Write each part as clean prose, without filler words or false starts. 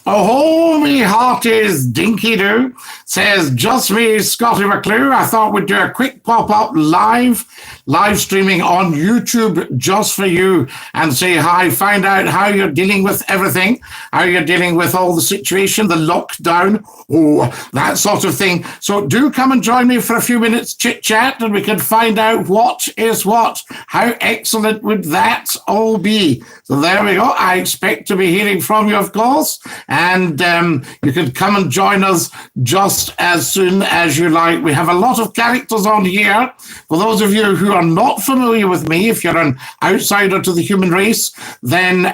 Oh, me hearties, Dinky-Doo says, just me, Scottie McClue. I thought we'd do a quick pop-up live streaming on YouTube just for you and say hi, find out how you're dealing with everything, how you're dealing with all the situation, the lockdown, that sort of thing. So do come and join me for a few minutes chit-chat and we can find out what is what. How excellent would that all be? So there we go. I expect to be hearing from you, of course, and you can come and join us just as soon as you like. We have a lot of characters on here. For those of you who are not familiar with me, if you're an outsider to the human race, then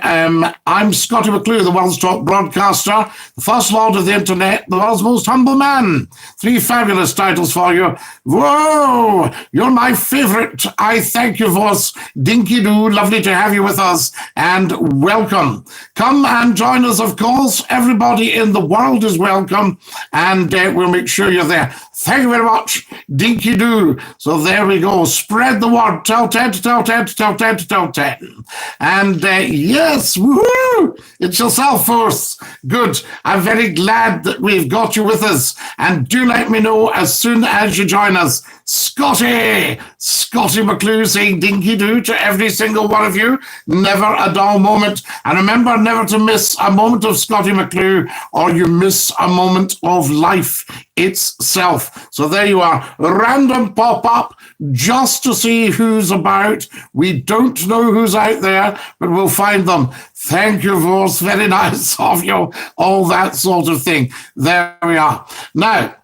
I'm Scottie McClue, the world's top broadcaster, the first lord of the internet, the world's most humble man. 3 fabulous titles for you. Whoa! You're my favorite. I thank you, voice. Dinky-Doo, lovely to have you with us, and welcome. Come and join us, of course. Everybody in the world is welcome, and we'll make sure you're there. Thank you very much, Dinky-Doo. So there we go. Spread the word. Tell 10 to tell 10 to tell 10 to tell 10. And yes, woohoo! It's yourself, force. Good. I'm very glad that we've got you with us. And do let me know as soon as you join us. Scottie McClue saying Dinky-Doo to every single one of you. Never a dull moment. And remember never to miss a moment of Scottie McClue or you miss a moment of life itself. So there you are. Random pop-up just to see who's about. We don't know who's out there, but we'll find them. Thank you, Vos. Very nice of you. All that sort of thing. There we are. Now,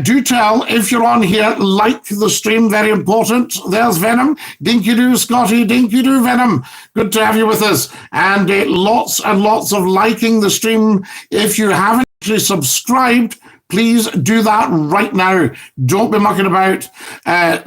do tell if you're on here, like the stream, very important. There's Venom, Dinky-Doo, Scottie, Dinky-Doo, Venom. Good to have you with us. And lots and lots of liking the stream. If you haven't actually subscribed, please do that right now. Don't be mucking about.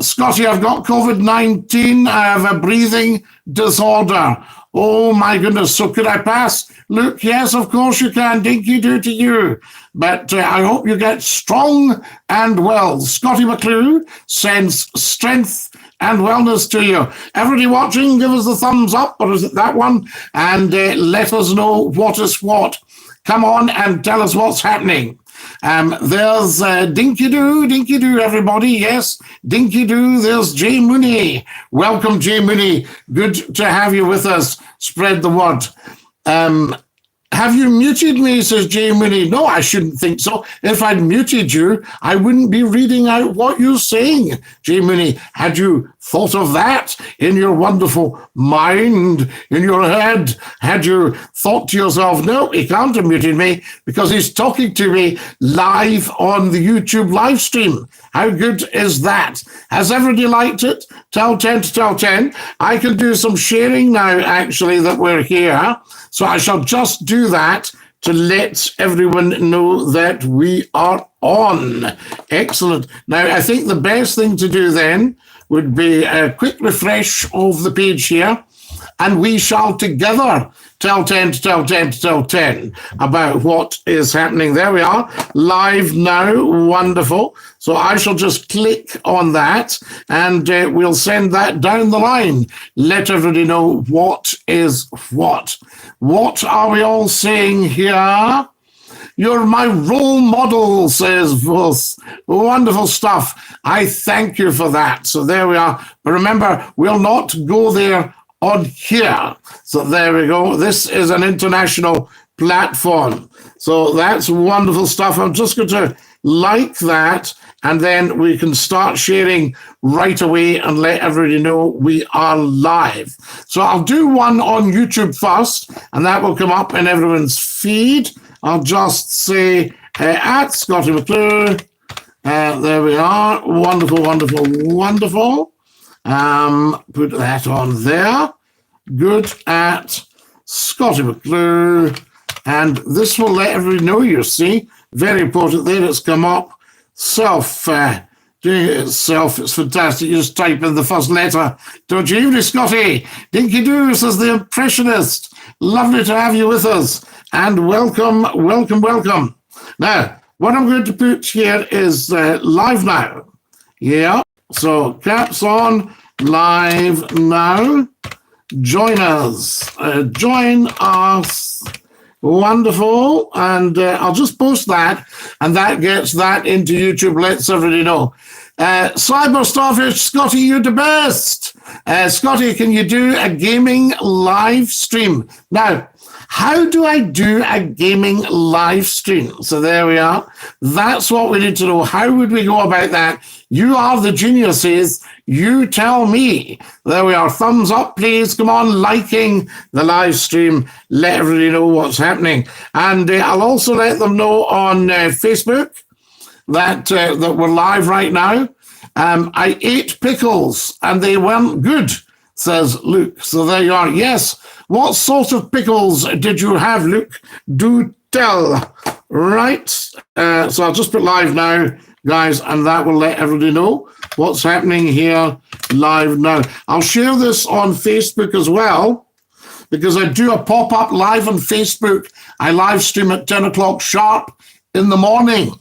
Scottie, I've got COVID-19. I have a breathing disorder. Oh my goodness, so could I pass? Look, yes, of course you can. Dinky-Doo to you. But I hope you get strong and well. Scottie McClue sends strength and wellness to you. Everybody watching, give us the thumbs up, or is it that one? And let us know what is what. Come on and tell us what's happening. There's Dinky-Doo, everybody. Yes, Dinky-Doo. There's Jay Mooney. Welcome, Jay Mooney. Good to have you with us. Spread the word. Have you muted me, says Jay Mooney. No, I shouldn't think so. If I'd muted you, I wouldn't be reading out what you're saying, Jay Mooney. Had you thought of that in your wonderful mind, in your head? Had you thought to yourself, no, he can't have muted me because he's talking to me live on the YouTube live stream. How good is that? Has everybody liked it? Tell 10 to tell 10. I can do some sharing now, actually, that we're here. So I shall just do that to let everyone know that we are on. Excellent. Now, I think the best thing to do then would be a quick refresh of the page here, and we shall together tell 10 to tell 10 to tell 10 about what is happening. There we are, live now. Wonderful. So I shall just click on that and we'll send that down the line. Let everybody know what is what. What are we all saying here? You're my role model, says Vos. Wonderful stuff. I thank you for that. So there we are. But remember, we'll not go there on here. So there we go. This is an international platform. So that's wonderful stuff. I'm just going to like that, and then we can start sharing right away and let everybody know we are live. So I'll do one on YouTube first, and that will come up in everyone's feed. I'll just say at Scottie McClue. There we are. Wonderful, wonderful, wonderful. Put that on there. Good at Scottie McClue. And this will let everybody know, you see. Very important. There it's come up. Doing it itself. It's fantastic. You just type in the first letter. Don't you, evening, Scottie? Dinky-Doo says the impressionist. Lovely to have you with us. And welcome, welcome, welcome. Now, what I'm going to put here is live now. Yeah. So caps on, live now. Join us. Wonderful. And I'll just post that, and that gets that into YouTube. Lets everybody know. Cyber Starfish, Scotty, you're the best. Scotty, can you do a gaming live stream? Now, how do I do a gaming live stream? So there we are. That's what we need to know. How would we go about that? You are the geniuses. You tell me. There we are. Thumbs up, please. Come on, liking the live stream. Let everybody know what's happening. And I'll also let them know on Facebook that we're live right now. I ate pickles and they weren't good, says Luke. So there you are. Yes. What sort of pickles did you have, Luke? Do tell. Right. So I'll just put live now, guys, and that will let everybody know what's happening here live now. I'll share this on Facebook as well, because I do a pop-up live on Facebook. I live stream at 10 o'clock sharp in the morning.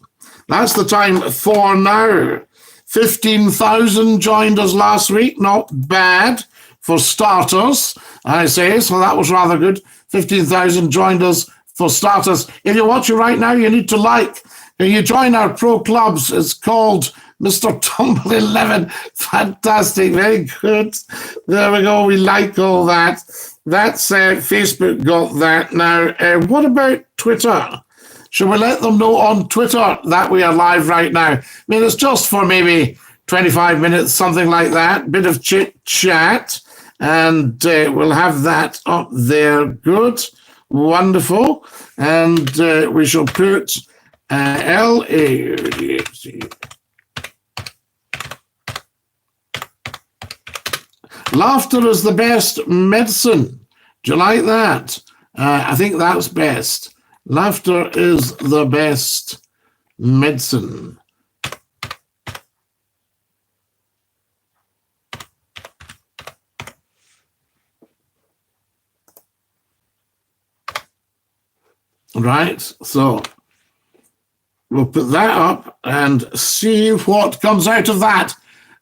That's the time for now. 15,000 joined us last week. Not bad for starters, I say. So that was rather good. 15,000 joined us for starters. If you're watching right now, you need to like. Can you join our pro clubs? It's called Mr. Tumble 11. Fantastic. Very good. There we go. We like all that. That's Facebook got that. Now, what about Twitter? Should we let them know on Twitter that we are live right now? I mean, it's just for maybe 25 minutes, something like that. Bit of chit-chat. And we'll have that up there. Good. Wonderful. And we shall put L-A-U-D-H-C. Laughter is the best medicine. Do you like that? I think that's best. Laughter is the best medicine. Right, so we'll put that up and see what comes out of that.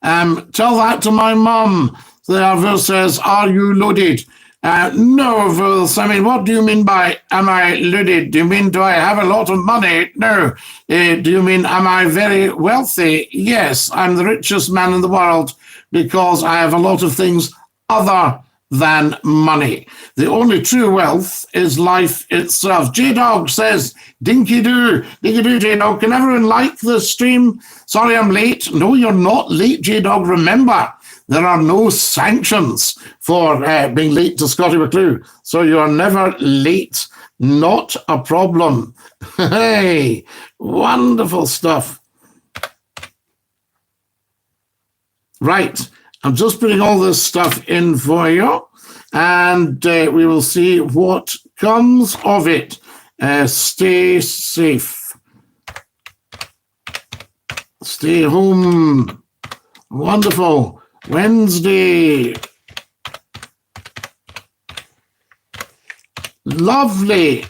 Tell that to my mum. The verse says, are you loaded? No, verse. I mean, what do you mean by am I loaded? Do you mean do I have a lot of money? No. Do you mean am I very wealthy? Yes, I'm the richest man in the world because I have a lot of things other than money. The only true wealth is life itself. J-Dog says, Dinky-Doo, Dinky-Doo, J-Dog. Can everyone like the stream? Sorry I'm late. No, you're not late, J-Dog. Remember, there are no sanctions for being late to Scottie McClue. So you are never late. Not a problem. Hey, wonderful stuff. Right. I'm just putting all this stuff in for you, and we will see what comes of it. Stay safe. Stay home. Wonderful. Wednesday. Lovely.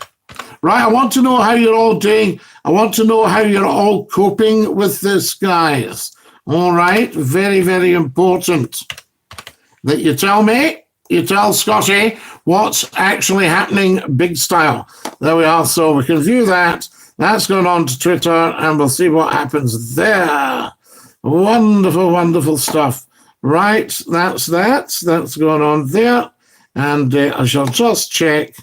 Right, I want to know how you're all doing. I want to know how you're all coping with this, guys. All right, very, very important that you tell me, you tell Scotty what's actually happening big style. There we are, so we can view that. That's going on to Twitter, and we'll see what happens there. Wonderful, wonderful stuff. Right, that's going on there. And I shall just check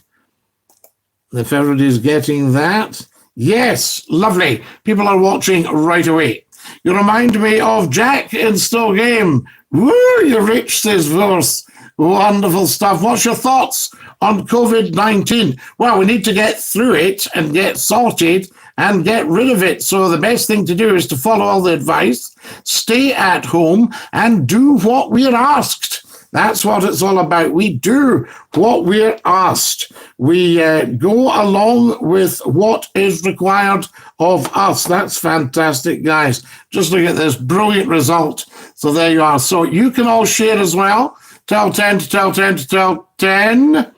if everybody's getting that. Yes, lovely. People are watching right away. You remind me of Jack in Still Game. Woo, you rich, says Verse. Wonderful stuff. What's your thoughts on COVID-19? Well, we need to get through it and get sorted and get rid of it. So the best thing to do is to follow all the advice, stay at home, and do what we're asked. That's what it's all about. We do what we're asked. We go along with what is required of us. That's fantastic, guys. Just look at this brilliant result. So there you are. So you can all share as well. Tell 10 to tell 10 to tell 10.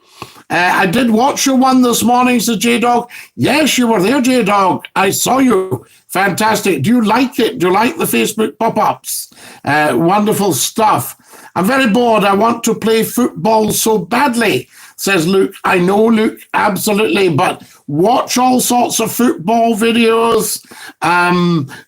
I did watch your one this morning, says J-Dog. Yes, you were there, J-Dog. I saw you. Fantastic. Do you like it? Do you like the Facebook pop-ups? Wonderful stuff. I'm very bored. I want to play football so badly, says Luke. I know, Luke, absolutely, but watch all sorts of football videos,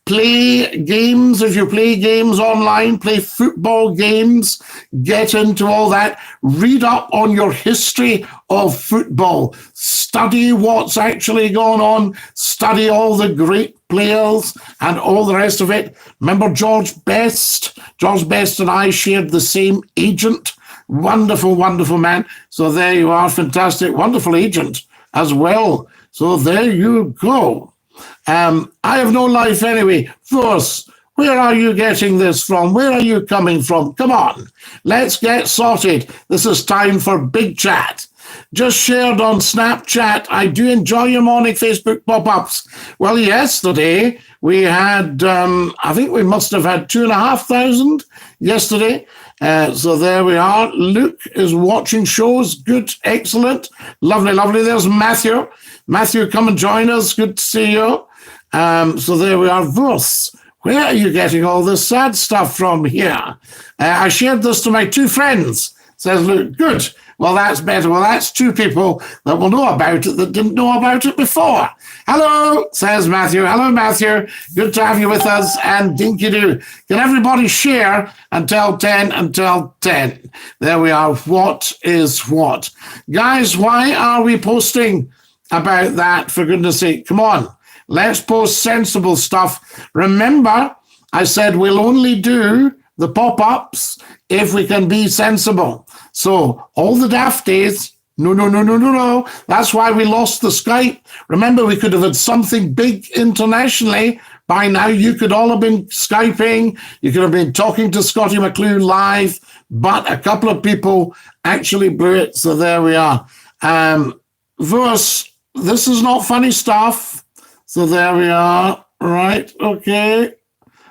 play games. If you play games online, play football games, get into all that. Read up on your history of football. Study what's actually going on. Study all the great players and all the rest of it. Remember George Best? George Best and I shared the same agent. Wonderful, wonderful man. So there you are. Fantastic. Wonderful agent as well. So there you go. I have no life anyway. First, where are you getting this from? Where are you coming from? Come on, let's get sorted. This is time for Big Chat. Just shared on Snapchat. I do enjoy your morning Facebook pop-ups. Well, yesterday we had, I think we must have had 2,500 yesterday. So there we are. Luke is watching shows. Good, excellent. Lovely, lovely. There's Matthew. Matthew, come and join us. Good to see you. So there we are. Verse. Where are you getting all this sad stuff from here? I shared this to my two friends, says Luke. Good. Well, that's better. Well, that's two people that will know about it that didn't know about it before. Hello, says Matthew. Hello, Matthew. Good to have you with us. And Dinky-Doo. Can everybody share and tell 10 and tell 10? There we are. What is what? Guys, why are we posting about that, for goodness sake? Come on. Let's post sensible stuff. Remember, I said we'll only do the pop-ups if we can be sensible. So all the dafties, no. That's why we lost the Skype. Remember, we could have had something big internationally. By now, you could all have been Skyping. You could have been talking to Scottie McClue live, but a couple of people actually blew it. So there we are. Verse, this is not funny stuff. So there we are. Right, okay.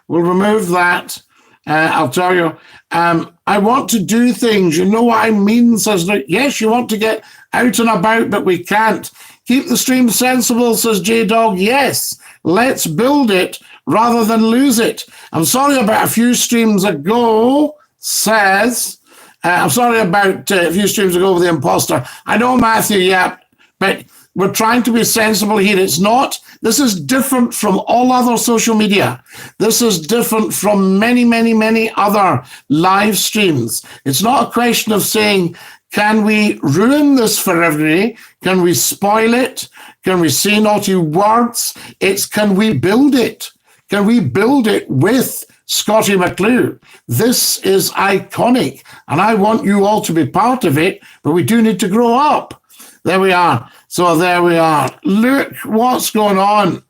We'll remove that. I'll tell you. I want to do things. You know what I mean? Says Luke. Yes, you want to get out and about, but we can't. Keep the stream sensible, says J-Dog. Yes, let's build it rather than lose it. I'm sorry about a few streams ago, says. I'm sorry about a few streams ago with the imposter. I know, Matthew, yeah, but we're trying to be sensible here. It's not. This is different from all other social media. This is different from many other live streams. It's not a question of saying, can we ruin this for everybody? Can we spoil it? Can we say naughty words? It's, can we build it? Can we build it with Scottie McClue? This is iconic, and I want you all to be part of it, but we do need to grow up. There we are. So there we are. Luke, what's going on?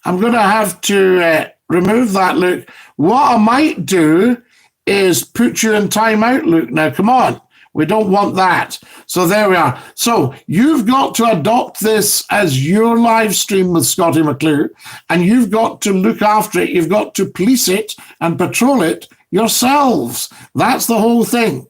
I'm going to have to remove that, Luke. What I might do is put you in timeout, Luke. Now, come on. We don't want that. So there we are. So you've got to adopt this as your live stream with Scottie McClue, and you've got to look after it. You've got to police it and patrol it yourselves. That's the whole thing.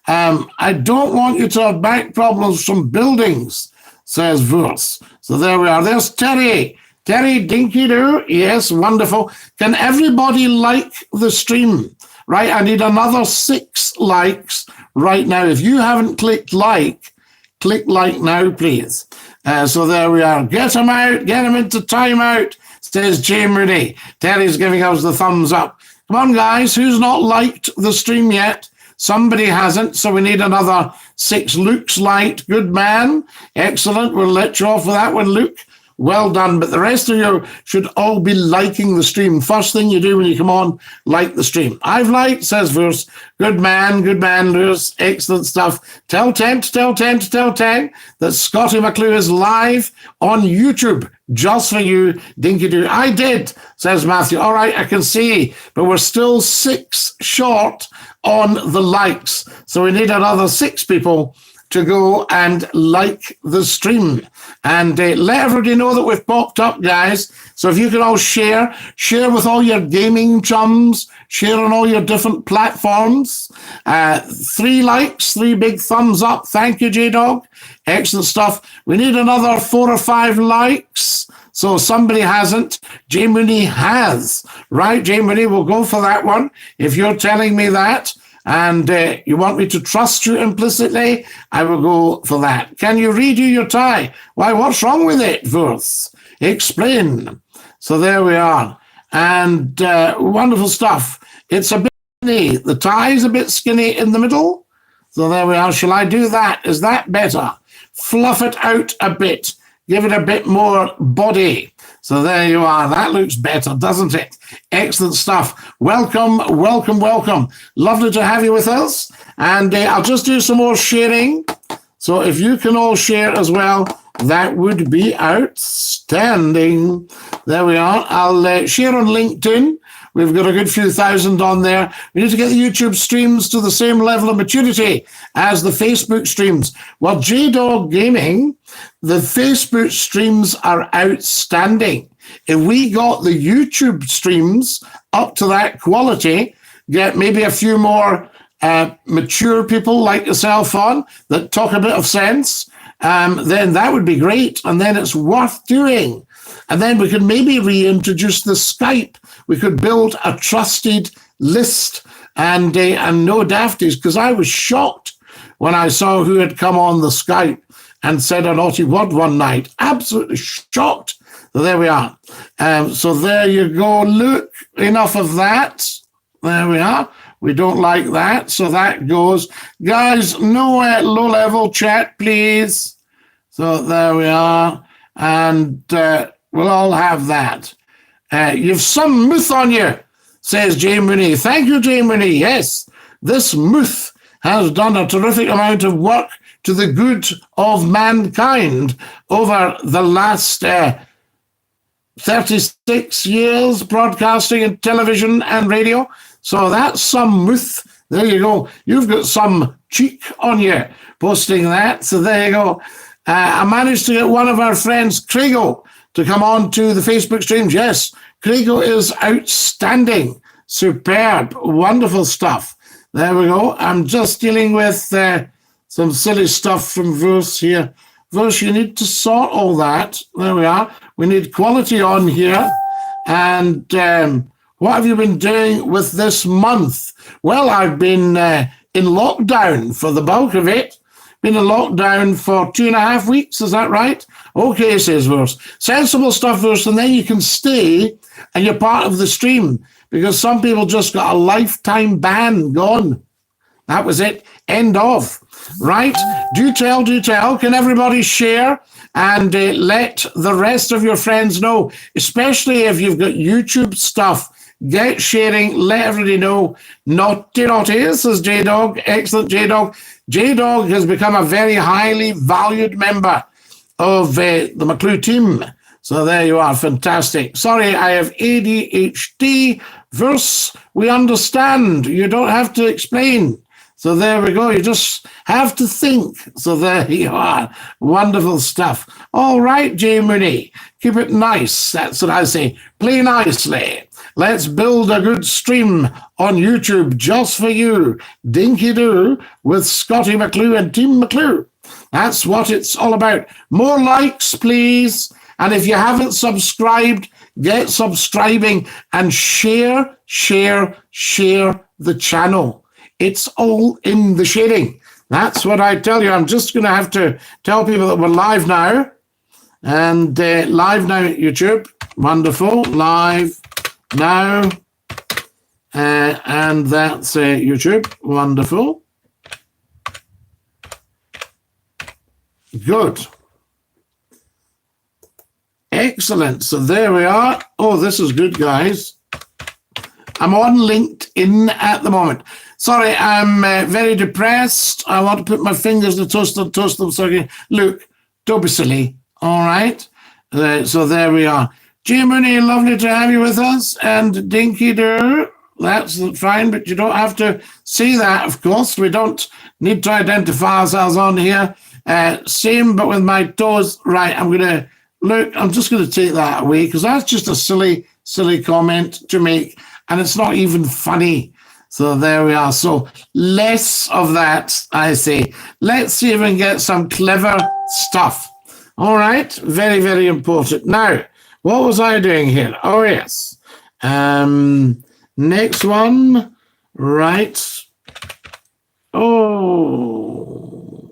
I don't want you to have back problems from buildings, says Verse. So there we are. There's Terry. Terry, Dinky-Doo. Yes, wonderful. Can everybody like the stream? Right, I need another 6 likes right now. If you haven't click like now, please. So there we are. Get them out. Get them into timeout, says Jay Mooney. Terry's giving us the thumbs up. Come on, guys. Who's not liked the stream yet? Somebody hasn't, so we need another 6. Luke's liked. Good man. Excellent. We'll let you off with that one, Luke. Well done. But the rest of you should all be liking the stream. First thing you do when you come on, like the stream. I've liked, says Verse. Good man, Lewis. Excellent stuff. Tell 10 that Scottie McClue is live on YouTube. Just for you, Dinky-Doo. I did, says Matthew. All right, I can see, but we're still 6 short on the likes. So we need another 6 people to go and like the stream. And let everybody know that we've popped up, guys. So if you can all share with all your gaming chums, share on all your different platforms. 3 likes, 3 big thumbs up. Thank you, J-Dog. Excellent stuff. We need another 4 or 5 likes. So somebody hasn't. Jay Mooney has. Right, Jay Mooney, we'll go for that one. If you're telling me that. and you want me to trust you implicitly, I will go for that. Can you redo your tie? Why, what's wrong with it, Wurth? Explain. So there we are. And wonderful stuff. It's a bit skinny. The tie is a bit skinny in the middle. So there we are. Shall I do that? Is that better? Fluff it out a bit. Give it a bit more body. So there you are. That looks better, doesn't it? Excellent stuff. Welcome, welcome, welcome. Lovely to have you with us. And I'll just do some more sharing. So if you can all share as well, that would be outstanding. There we are. I'll share on LinkedIn. We've got a good few thousand on there. We need to get the YouTube streams to the same level of maturity as the Facebook streams. Well, J-Dog Gaming, the Facebook streams are outstanding. If we got the YouTube streams up to that quality, get maybe a few more mature people like yourself on that talk a bit of sense, then that would be great. And then it's worth doing. And then we could maybe reintroduce the Skype. We could build a trusted list and no dafties, because I was shocked when I saw who had come on the Skype and said a naughty word one night. Absolutely shocked. So there we are. So there you go. Look, enough of that. There we are. We don't like that, so that goes. Guys, no low-level chat, please. So there we are. And we'll all have that. You've some myth on you, says Jay Mooney. Thank you, Jay Mooney. Yes, this myth has done a terrific amount of work to the good of mankind over the last 36 years broadcasting in television and radio. So that's some myth. There you go. You've got some cheek on you posting that. So there you go. I managed to get one of our friends, Craigo, to come on to the Facebook streams. Yes, Craigo is outstanding. Superb. Wonderful stuff. There we go. I'm just dealing with some silly stuff from Verse here. Verse, you need to sort all that. There we are. We need quality on here. And what have you been doing with this month? Well, I've been in lockdown for the bulk of it. Been in lockdown for 2.5 weeks, is that right? Okay, says Verse. Sensible stuff, Verse, and then you can stay and you're part of the stream, because some people just got a lifetime ban gone. That was it. End of. Right? Do tell, do tell. Can everybody share and let the rest of your friends know, especially if you've got YouTube stuff. Get sharing, let everybody know. Naughty, naughty, says J-Dog. Excellent, J-Dog. J-Dog has become a very highly valued member of the McClue team. So there you are, fantastic. Sorry, I have ADHD. Verse, we understand. You don't have to explain. So there we go. You just have to think. So there you are. Wonderful stuff. All right, Jay Mooney. Keep it nice. That's what I say. Play nicely. Let's build a good stream on YouTube just for you. Dinky-Doo with Scottie McClue and Team McClue. That's what it's all about. More likes, please. And if you haven't subscribed, get subscribing and share the channel. It's all in the sharing. That's what I tell you. I'm just going to have to tell people that we're live now. And live now at YouTube. Wonderful. Live now. And that's YouTube. Wonderful. Good. Excellent. So there we are. Oh, this is good, guys. I'm on LinkedIn at the moment. Sorry, I'm very depressed. I want to put my fingers in the toaster, toast them so I can... Look, don't be silly. All right? So there we are. Jim Mooney, lovely to have you with us. And Dinky-Doo, that's fine, but you don't have to see that, of course. We don't need to identify ourselves on here. Same, but with my toes. Right, I'm going to... Look, I'm just going to take that away because that's just a silly comment to make. And it's not even funny. So there we are. So less of that, I say. Let's see if we can get some clever stuff. All right. Very, very important. Now, what was I doing here? Oh, yes. Next one. Right. Oh,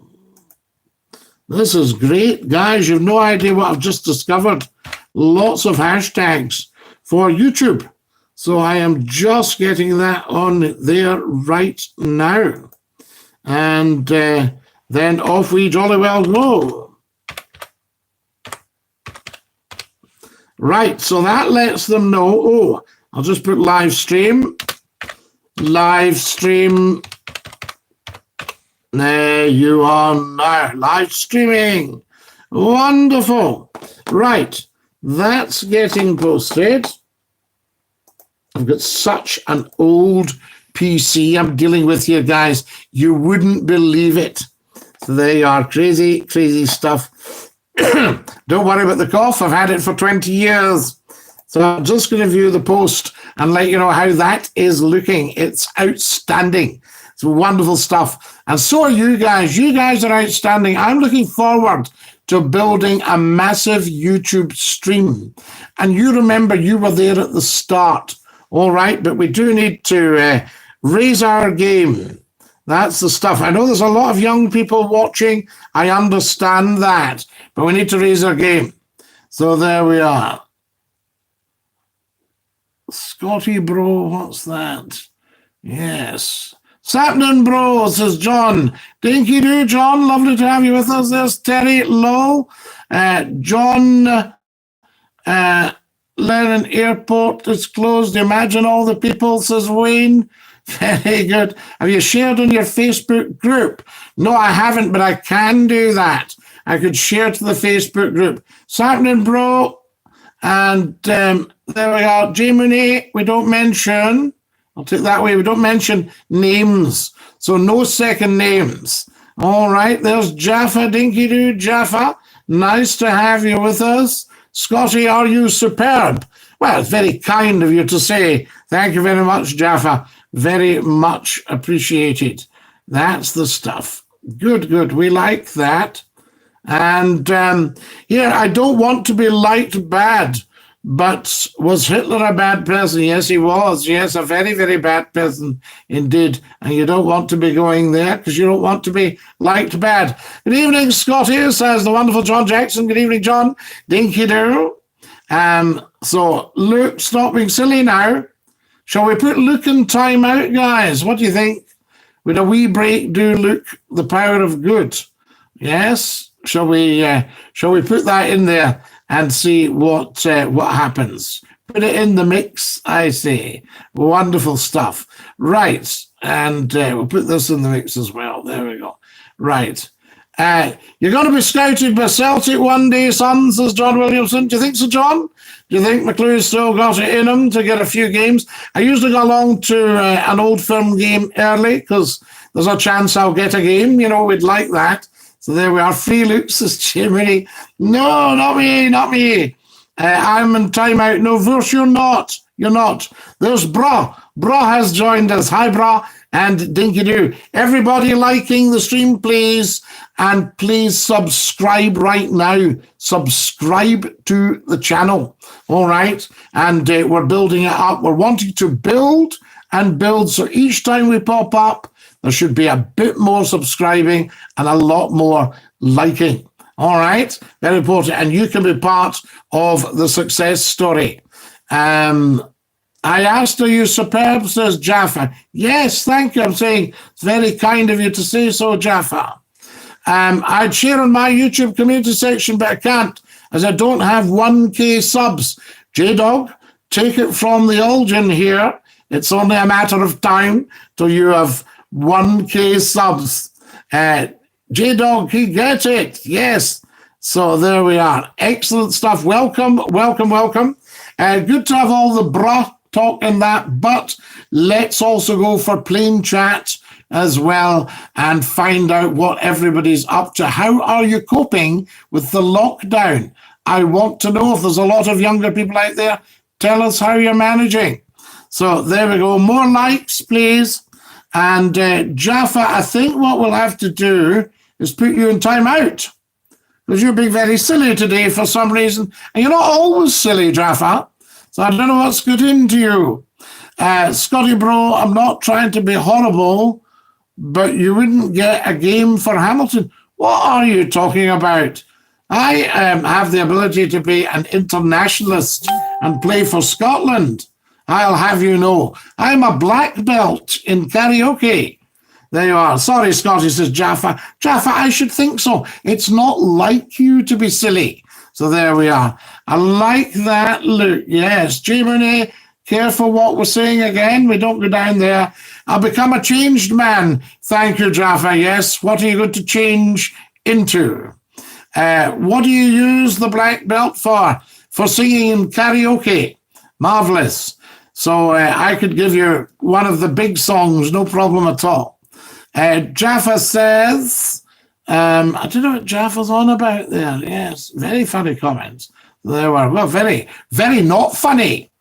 this is great, guys. You've no idea what I've just discovered. Lots of hashtags for YouTube. So I am just getting that on there right now. And then off we jolly well go. Right, so that lets them know. Oh, I'll just put live stream. Live stream. There you are now. Live streaming. Wonderful. Right, that's getting posted. I've got such an old PC I'm dealing with here, guys. You wouldn't believe it. So there you are. Crazy, crazy stuff. Don't worry about the cough. I've had it for 20 years. So I'm just going to view the post and let you know how that is looking. It's outstanding. It's wonderful stuff. And so are you guys. You guys are outstanding. I'm looking forward to building a massive YouTube stream. And you remember you were there at the start. All right, but we do need to raise our game. That's the stuff. I know there's a lot of young people watching. I understand that, but we need to raise our game. So there we are. Scotty bro, what's that? Yes. Sapnin bro, says John. Dinky-Doo, John, lovely to have you with us. There's Terry Low. John... Lennon Airport is closed. Imagine all the people, says Wayne. Very good. Have you shared on your Facebook group? No, I haven't, but I can do that. I could share to the Facebook group. Sapnin bro. And there we are. J Mooney, we don't mention. I'll take that way. We don't mention names. So no second names. All right. There's Jaffa, Dinky-Doo, Jaffa. Nice to have you with us. Scotty, are you superb? Well, it's very kind of you to say. Thank you very much, Jaffa. Very much appreciated. That's the stuff. Good, good. We like that. And yeah, I don't want to be liked bad, but was Hitler a bad person? Yes, he was. Yes, a very, very bad person indeed. And you don't want to be going there because you don't want to be liked bad. Good evening, Scotty, says the wonderful John Jackson. Good evening, John. Dinky-Doo. So, Luke, stop being silly now. Shall we put Luke in time out, guys? What do you think? With a wee break, do Luke the power of good? Yes? Shall we put that in there and see what happens? Put it in the mix, I say. Wonderful stuff. Right, and we'll put this in the mix as well. There we go. Right. You're going to be scouted by Celtic one day, son, says John Williamson. Do you think so, John? Do you think McClue's still got it in him to get a few games? I usually go along to an Old Firm game early because there's a chance I'll get a game. You know, we'd like that. So there we are. Free Luke, says Jimmy. No, not me, not me. I'm in timeout. No, Verse, you're not. You're not. There's Bra. Bra has joined us. Hi, Bra. And Dinky-Doo. Everybody liking the stream, please. And please subscribe right now. Subscribe to the channel. All right. And we're building it up. We're wanting to build and build. So each time we pop up, there should be a bit more subscribing and a lot more liking. All right. Very important. And you can be part of the success story. I asked, are you superb, says Jaffa. Yes, thank you. I'm saying it's very kind of you to say so, Jaffa. I'd share on my YouTube community section, but I can't, as I don't have 1K subs. J-Dog, take it from the Elgin here. It's only a matter of time till you have 1K subs. J-Dog, you get it. Yes. So there we are. Excellent stuff. Welcome, welcome, welcome. Good to have all the bruh talk in that, but let's also go for plain chat as well and find out what everybody's up to. How are you coping with the lockdown? I want to know if there's a lot of younger people out there. Tell us how you're managing. So there we go. More likes, please. And Jaffa, I think what we'll have to do is put you in time out because you're being very silly today for some reason. And you're not always silly, Jaffa. So I don't know what's got into you. Scotty bro, I'm not trying to be horrible, but you wouldn't get a game for Hamilton. What are you talking about? I have the ability to be an internationalist and play for Scotland. I'll have you know. I'm a black belt in karaoke. There you are. Sorry, Scotty, says Jaffa. Jaffa, I should think so. It's not like you to be silly. So there we are. I like that, Luke. Yes, Jiminy, careful what we're saying again. We don't go down there. I'll become a changed man. Thank you, Jaffa. Yes, what are you going to change into? What do you use the black belt for? For singing in karaoke. Marvelous. So I could give you one of the big songs, no problem at all. Jaffa says, I don't know what Jaffa's on about there. Yes, very funny comments. They were, well, very, very not funny.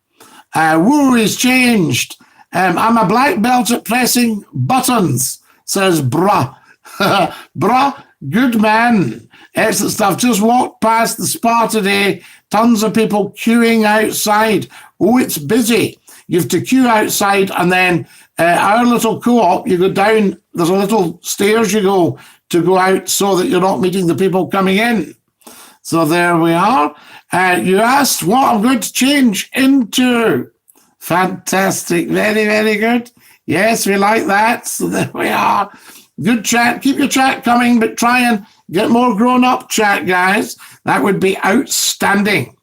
Woo is changed. I'm a black belt at pressing buttons, says bruh. Bruh, good man. Excellent stuff. Just walked past the spa today. Tons of people queuing outside. Oh, it's busy. You have to queue outside, and then our little co-op, you go down, there's a little stairs you go to go out so that you're not meeting the people coming in. So there we are. You asked what I'm going to change into. Fantastic. Very, very good. Yes, we like that. So there we are. Good chat. Keep your chat coming, but try and get more grown-up chat, guys. That would be outstanding.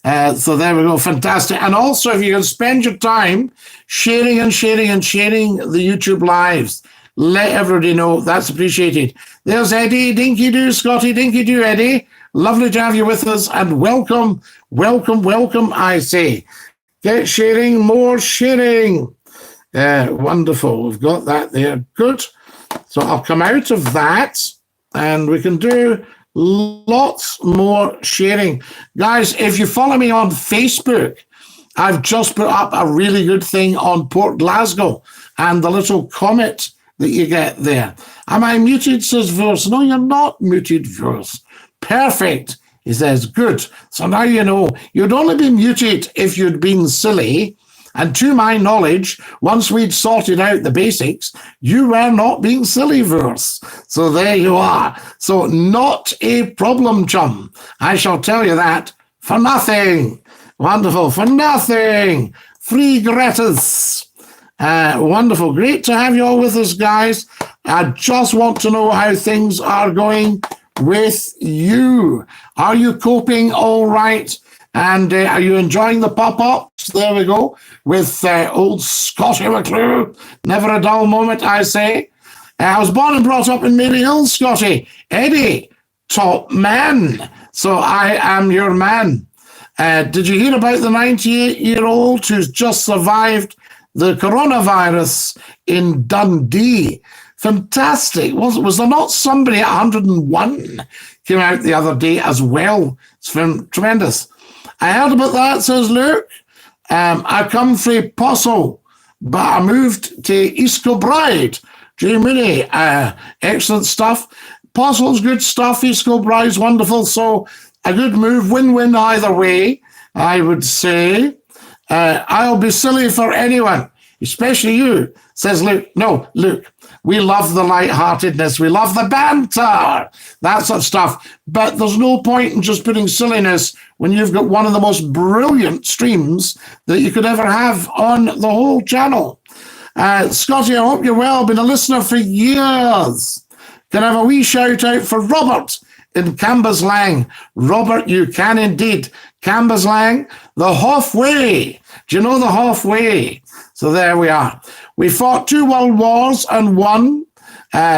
So there we go. Fantastic. And also, if you can spend your time sharing and sharing and sharing the YouTube lives, let everybody know. That's appreciated. There's Eddie, Dinky-Doo, Scotty, Dinky-Doo, Eddie. Lovely to have you with us, and welcome, welcome, welcome, I say. Get sharing, more sharing. Wonderful. We've got that there. Good. So I'll come out of that, and we can do lots more sharing. Guys, if you follow me on Facebook, I've just put up a really good thing on Port Glasgow and the little comet that you get there. Am I muted, says Verse? No, you're not muted, Verse. Perfect. He says, good. So now you know. You'd only be muted if you'd been silly. And to my knowledge, once we'd sorted out the basics, you were not being silly, Verse. So there you are. So not a problem, chum. I shall tell you that for nothing. Wonderful. For nothing. Free gratis. Wonderful. Great to have you all with us, guys. I just want to know how things are going with you. Are you coping all right? And are you enjoying the pop-ups? There we go. With old Scottie McClue. Never a dull moment, I say. I was born and brought up in Mary Hill, Scotty. Eddie, top man. So I am your man. Did you hear about the 98-year-old who's just survived the coronavirus in Dundee? Fantastic. Was there not somebody at 101 came out the other day as well? It's tremendous. I heard about that, says Luke. I come from Possil, but I moved to East Kilbride. Jiminy, excellent stuff. Possil's good stuff. East Kilbride's wonderful. So a good move, win-win either way, I would say. I'll be silly for anyone, especially you, says Luke. No, Luke, we love the lightheartedness. We love the banter, that sort of stuff. But there's no point in just putting silliness when you've got one of the most brilliant streams that you could ever have on the whole channel. Scotty, I hope you're well. Been a listener for years. Can I have a wee shout out for Robert in Cambuslang? Robert, you can indeed. Cambuslang, the halfway. Do you know the halfway? So there we are. We fought 2 world wars and won.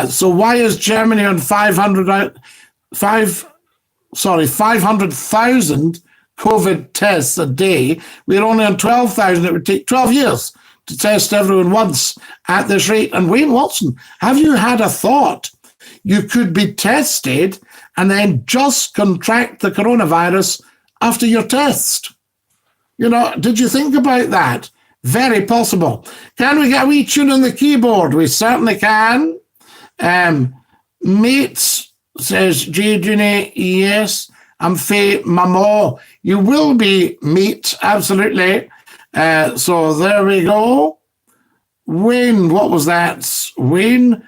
So why is Germany on 500,000 COVID tests a day? We're only on 12,000. It would take 12 years to test everyone once at this rate. And Wayne Watson, have you had a thought? You could be tested and then just contract the coronavirus after your test. You know, did you think about that? Very possible. Can we get a wee tune on the keyboard? We certainly can. Mates, says J. Junie, yes. I'm Faye Mamo. You will be, mate, absolutely. So there we go. Wayne, what was that? Wayne,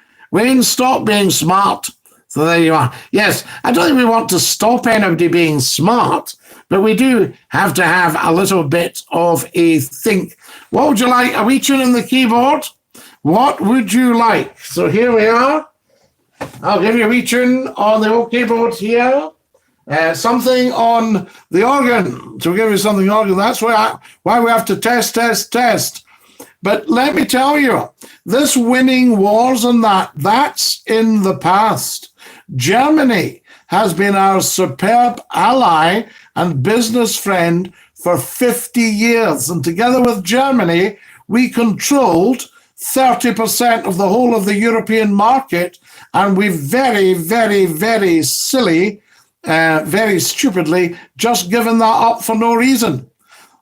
stop being smart. So there you are. Yes, I don't think we want to stop anybody being smart, but we do have to have a little bit of a think. What would you like? Are we tuning the keyboard? What would you like? So here we are. I'll give you a wee tune on the old keyboard here. Something on the organ. So we'll give you something on the organ. That's why we have to test. But let me tell you, this winning wars and that's in the past. Germany has been our superb ally and business friend for 50 years. And together with Germany, we controlled 30% of the whole of the European market. And we very, very, very very stupidly just given that up for no reason.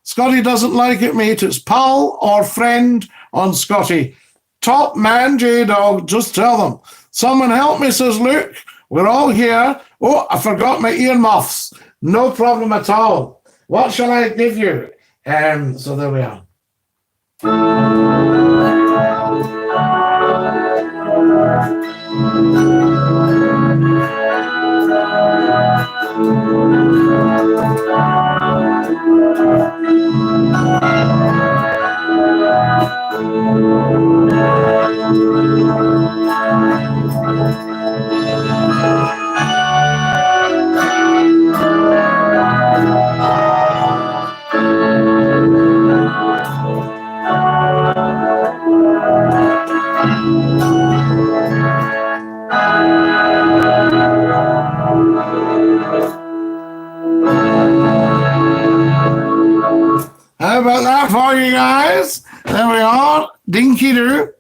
Scotty doesn't like it, mate. It's pal or friend on Scotty. Top man, J-Dog, just tell them. Someone help me, says Luke. We're all here. Oh, I forgot my earmuffs. No problem at all. What shall I give you? So there we are. How about that for you guys? There we are. Dinky-Doo.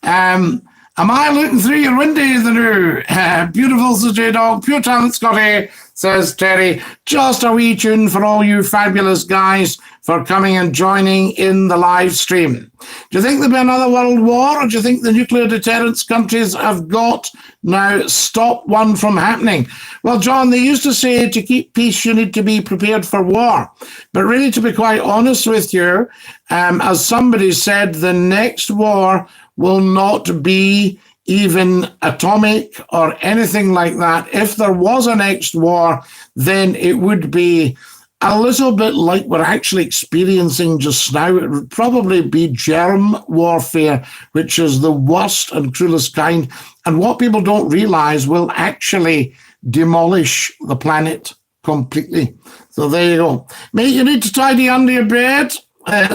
Am I looking through your window, the new? Beautiful, says J-Dog. Pure talent, Scotty, says Terry. Just a wee tune for all you fabulous guys for coming and joining in the live stream. Do you think there'll be another world war, or do you think the nuclear deterrence countries have got now stopped one from happening? Well, John, they used to say to keep peace, you need to be prepared for war. But really, to be quite honest with you, as somebody said, the next war will not be even atomic or anything like that. If there was a next war, then it would be a little bit like we're actually experiencing just now. It would probably be germ warfare, which is the worst and cruelest kind. And what people don't realize will actually demolish the planet completely. So there you go. Mate, you need to tidy under your bed.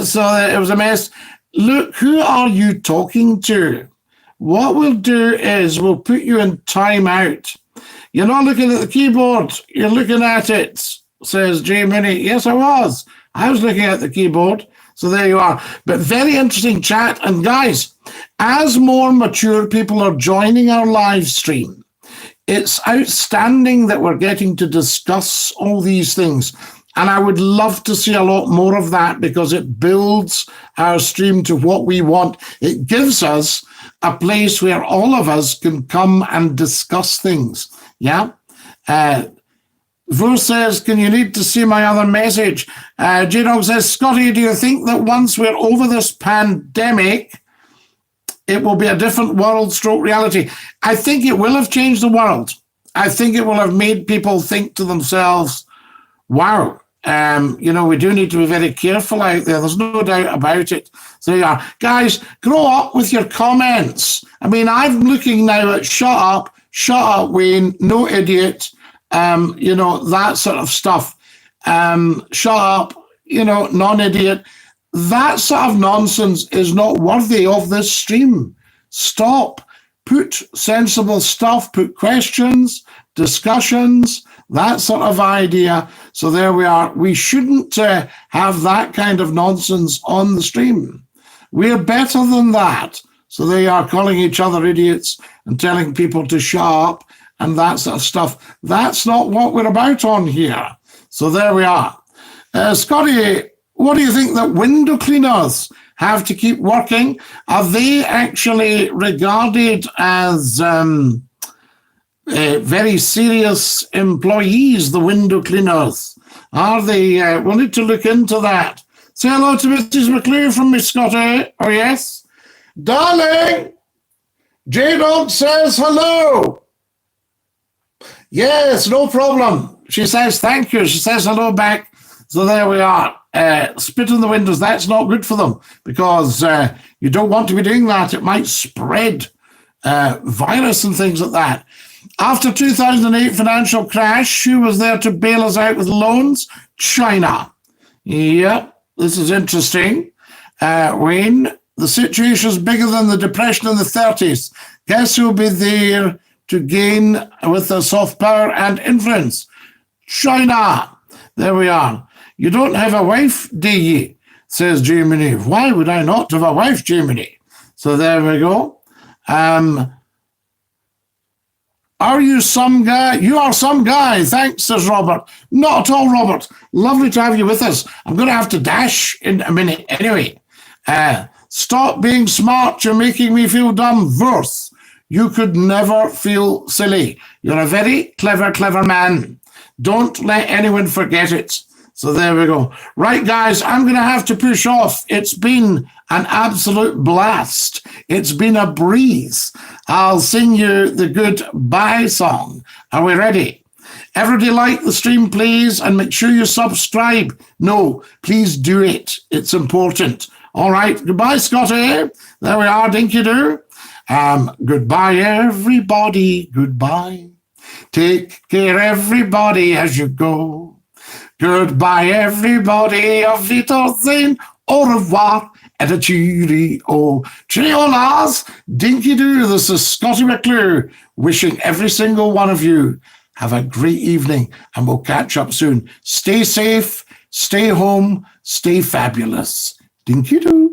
So it was a mess. Look, who are you talking to? What we'll do is we'll put you in timeout. You're not looking at the keyboard. You're looking at it, says Jay Minnie. Yes, I was. I was looking at the keyboard. So there you are. But very interesting chat. And guys, as more mature people are joining our live stream, it's outstanding that we're getting to discuss all these things. And I would love to see a lot more of that because it builds our stream to what we want. It gives us a place where all of us can come and discuss things. Yeah. Vu says, can you need to see my other message? J-Dog says, Scotty, do you think that once we're over this pandemic, it will be a different world stroke reality? I think it will have changed the world. I think it will have made people think to themselves, wow, we do need to be very careful out there. There's no doubt about it. So yeah, guys, grow up with your comments. I mean, I'm looking now at shut up, Wayne, no idiot, that sort of stuff. Shut up, non-idiot. That sort of nonsense is not worthy of this stream. Stop. Put sensible stuff, put questions, discussions, that sort of idea. So there we are. We shouldn't have that kind of nonsense on the stream. We're better than that. So they are calling each other idiots and telling people to shut up and that sort of stuff. That's not what we're about on here. So there we are. Scotty, what do you think that window cleaners have to keep working? Are they actually regarded as very serious employees, the window cleaners? Are they? We'll need to look into that. Say hello to Mrs. McClue from Miss Scotty. Oh, yes. Darling, J-Dog says hello. Yes, no problem. She says thank you. She says hello back. So there we are. Spit in the windows, that's not good for them because you don't want to be doing that. It might spread virus and things like that. After 2008 financial crash, who was there to bail us out with loans? China. Yep, this is interesting. Wayne, the situation is bigger than the Depression in the 30s. Guess who'll be there to gain with the soft power and influence? China. There we are. You don't have a wife, do you? Says Germany. Why would I not have a wife, Germany? So there we go. Are you some guy? You are some guy. Thanks, says Robert. Not at all, Robert. Lovely to have you with us. I'm going to have to dash in a minute. Anyway, stop being smart. You're making me feel dumb. Verse. You could never feel silly. You're a very clever, clever man. Don't let anyone forget it. So there we go. Right, guys, I'm going to have to push off. It's been an absolute blast. It's been a breeze. I'll sing you the goodbye song. Are we ready? Everybody like the stream, please, and make sure you subscribe. No, please do it. It's important. All right. Goodbye, Scotty. There we are, Dinky-Doo. Goodbye, everybody. Goodbye. Take care, everybody, as you go. Goodbye, everybody. Auf Wiedersehen. Au revoir. And a cheerio. Cheerio, Lars. Dinky-Doo. This is Scottie McClue wishing every single one of you have a great evening, and we'll catch up soon. Stay safe, stay home, stay fabulous. Dinky-Doo.